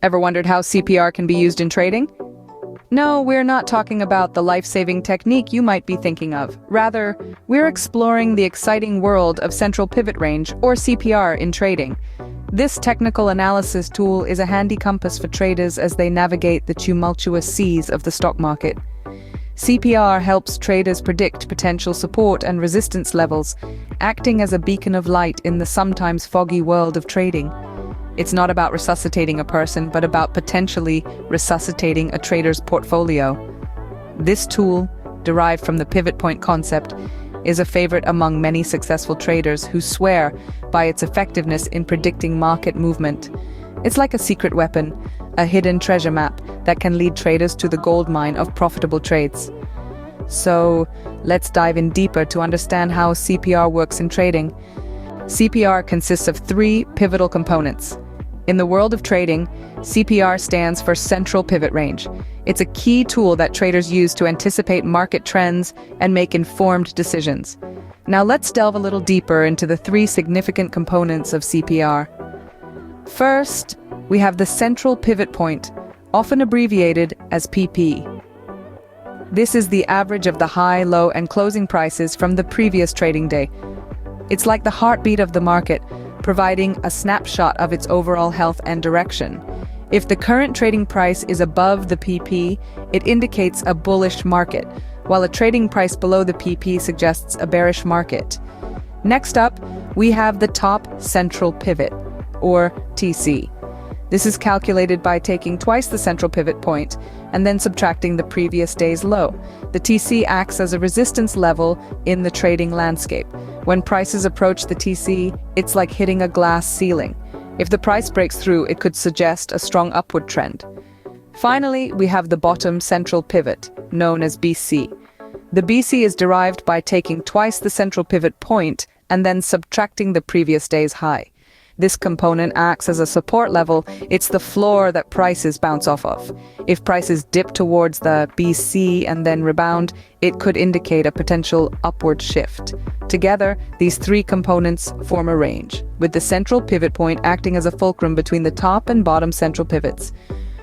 Ever wondered how CPR can be used in trading? No, we're not talking about the life-saving technique you might be thinking of. Rather, we're exploring the exciting world of central pivot range, or CPR, in trading. This technical analysis tool is a handy compass for traders as they navigate the tumultuous seas of the stock market. CPR helps traders predict potential support and resistance levels, acting as a beacon of light in the sometimes foggy world of trading. It's not about resuscitating a person, but about potentially resuscitating a trader's portfolio. This tool, derived from the pivot point concept, is a favorite among many successful traders who swear by its effectiveness in predicting market movement. It's like a secret weapon, a hidden treasure map that can lead traders to the goldmine of profitable trades. So, let's dive in deeper to understand how CPR works in trading. CPR consists of three pivotal components. In the world of trading, CPR stands for Central Pivot Range. It's a key tool that traders use to anticipate market trends and make informed decisions. Now let's delve a little deeper into the three significant components of CPR. First, we have the Central Pivot Point, often abbreviated as PP. This is the average of the high, low, and closing prices from the previous trading day. It's like the heartbeat of the market, providing a snapshot of its overall health and direction. If the current trading price is above the PP, it indicates a bullish market, while a trading price below the PP suggests a bearish market. Next up, we have the top central pivot, or TC. This is calculated by taking twice the central pivot point and then subtracting the previous day's low. The TC acts as a resistance level in the trading landscape. When prices approach the TC, it's like hitting a glass ceiling. If the price breaks through, it could suggest a strong upward trend. Finally, we have the bottom central pivot, known as BC. The BC is derived by taking twice the central pivot point and then subtracting the previous day's high. This component acts as a support level. It's the floor that prices bounce off of. If prices dip towards the BC and then rebound, it could indicate a potential upward shift. Together, these three components form a range, with the central pivot point acting as a fulcrum between the top and bottom central pivots.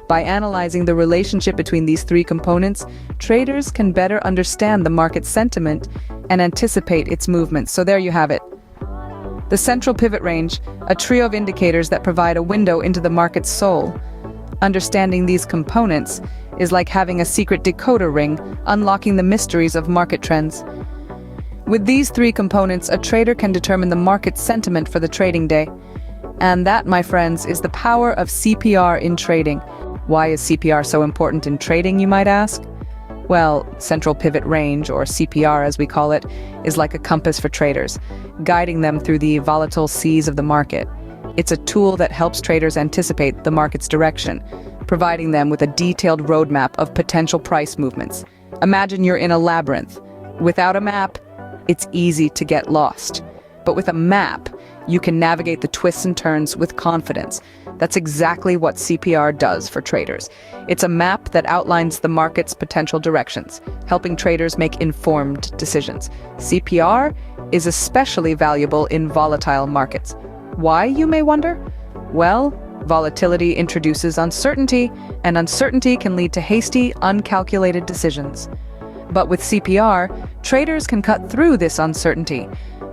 By analyzing the relationship between these three components, traders can better understand the market sentiment and anticipate its movements. So there you have it. The central pivot range, a trio of indicators that provide a window into the market's soul. Understanding these components is like having a secret decoder ring, unlocking the mysteries of market trends. With these three components, a trader can determine the market sentiment for the trading day. And that, my friends, is the power of CPR in trading. Why is CPR so important in trading, you might ask? Well, Central Pivot Range, or CPR as we call it, is like a compass for traders, guiding them through the volatile seas of the market. It's a tool that helps traders anticipate the market's direction, providing them with a detailed roadmap of potential price movements. Imagine you're in a labyrinth. Without a map, it's easy to get lost. But with a map, you can navigate the twists and turns with confidence. That's exactly what CPR does for traders. It's a map that outlines the market's potential directions, helping traders make informed decisions. CPR is especially valuable in volatile markets. Why, you may wonder? Well, volatility introduces uncertainty, and uncertainty can lead to hasty, uncalculated decisions. But with CPR, traders can cut through this uncertainty.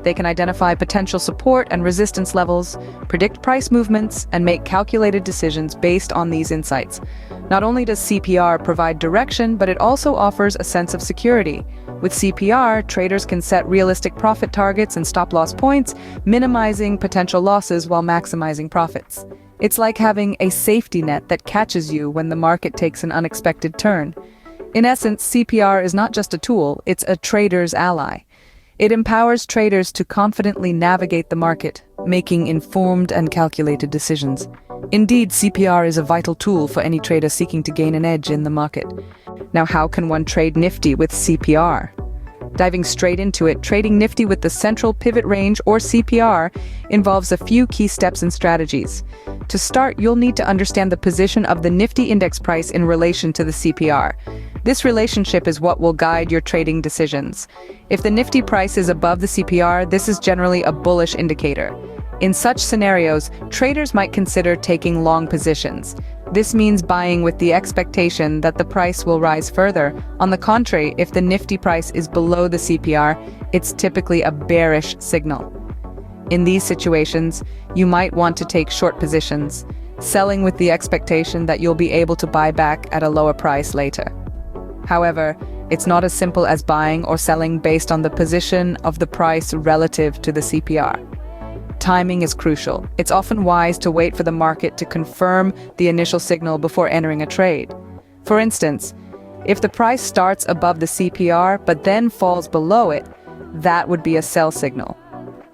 They can identify potential support and resistance levels, predict price movements, and make calculated decisions based on these insights. Not only does CPR provide direction, but it also offers a sense of security. With CPR, traders can set realistic profit targets and stop-loss points, minimizing potential losses while maximizing profits. It's like having a safety net that catches you when the market takes an unexpected turn. In essence, CPR is not just a tool, it's a trader's ally. It empowers traders to confidently navigate the market, making informed and calculated decisions. Indeed, CPR is a vital tool for any trader seeking to gain an edge in the market. Now, how can one trade Nifty with CPR? Diving straight into it, trading Nifty with the Central Pivot Range, or CPR, involves a few key steps and strategies. To start, you'll need to understand the position of the Nifty index price in relation to the CPR. This relationship is what will guide your trading decisions. If the Nifty price is above the CPR, this is generally a bullish indicator. In such scenarios, traders might consider taking long positions. This means buying with the expectation that the price will rise further. On the contrary, if the Nifty price is below the CPR, it's typically a bearish signal. In these situations, you might want to take short positions, selling with the expectation that you'll be able to buy back at a lower price later. However, it's not as simple as buying or selling based on the position of the price relative to the CPR. Timing is crucial. It's often wise to wait for the market to confirm the initial signal before entering a trade. For instance, if the price starts above the CPR but then falls below it, that would be a sell signal.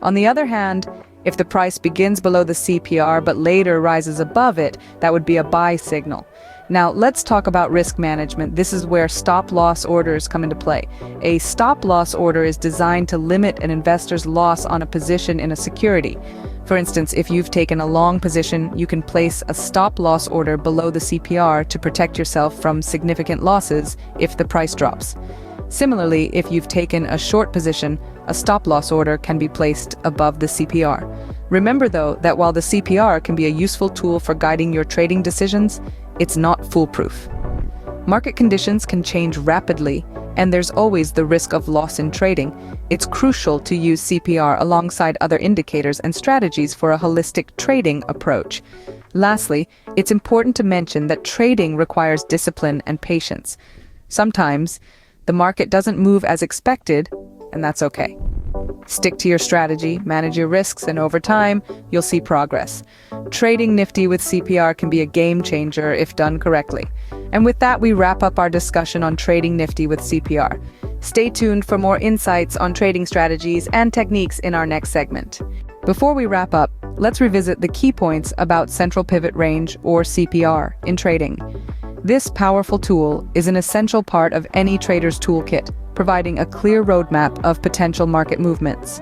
On the other hand, if the price begins below the CPR but later rises above it, that would be a buy signal. Now, let's talk about risk management. This is where stop-loss orders come into play. A stop-loss order is designed to limit an investor's loss on a position in a security. For instance, if you've taken a long position, you can place a stop-loss order below the CPR to protect yourself from significant losses if the price drops. Similarly, if you've taken a short position, a stop-loss order can be placed above the CPR. Remember, though, that while the CPR can be a useful tool for guiding your trading decisions, it's not foolproof. Market conditions can change rapidly, and there's always the risk of loss in trading. It's crucial to use CPR alongside other indicators and strategies for a holistic trading approach. Lastly, it's important to mention that trading requires discipline and patience. Sometimes, the market doesn't move as expected, and that's okay. Stick to your strategy, manage your risks, and over time, you'll see progress. Trading Nifty with CPR can be a game changer if done correctly. And with that, we wrap up our discussion on trading Nifty with CPR. Stay tuned for more insights on trading strategies and techniques in our next segment. Before we wrap up, let's revisit the key points about central pivot range, or CPR, in trading. This powerful tool is an essential part of any trader's toolkit, providing a clear roadmap of potential market movements.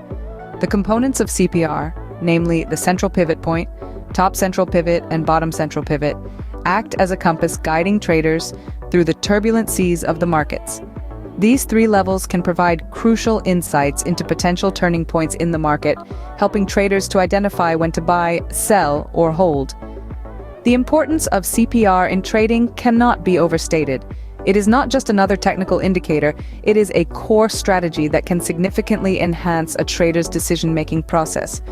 The components of CPR, namely the central pivot point, top central pivot, and bottom central pivot, act as a compass guiding traders through the turbulent seas of the markets. These three levels can provide crucial insights into potential turning points in the market, helping traders to identify when to buy, sell, or hold. The importance of CPR in trading cannot be overstated. It is not just another technical indicator, it is a core strategy that can significantly enhance a trader's decision-making process.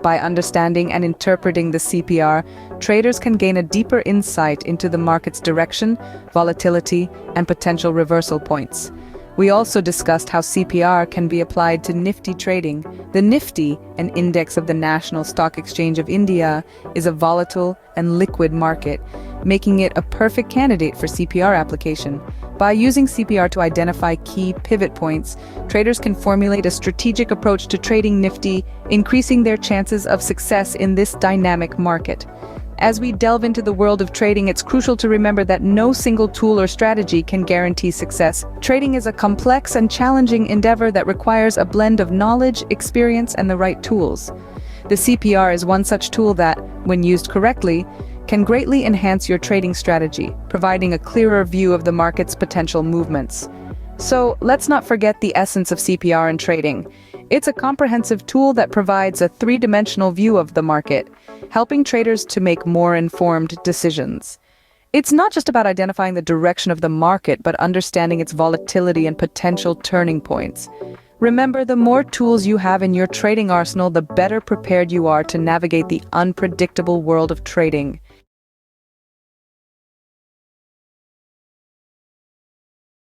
By understanding and interpreting the CPR, traders can gain a deeper insight into the market's direction, volatility, and potential reversal points. We also discussed how CPR can be applied to Nifty trading. The Nifty, an index of the National Stock Exchange of India, is a volatile and liquid market, making it a perfect candidate for CPR application. By using CPR to identify key pivot points, traders can formulate a strategic approach to trading Nifty, increasing their chances of success in this dynamic market. As we delve into the world of trading, it's crucial to remember that no single tool or strategy can guarantee success. Trading is a complex and challenging endeavor that requires a blend of knowledge, experience, and the right tools. The CPR is one such tool that, when used correctly, can greatly enhance your trading strategy, providing a clearer view of the market's potential movements. So, let's not forget the essence of CPR in trading. It's a comprehensive tool that provides a three-dimensional view of the market, helping traders to make more informed decisions. It's not just about identifying the direction of the market, but understanding its volatility and potential turning points. Remember, the more tools you have in your trading arsenal, the better prepared you are to navigate the unpredictable world of trading.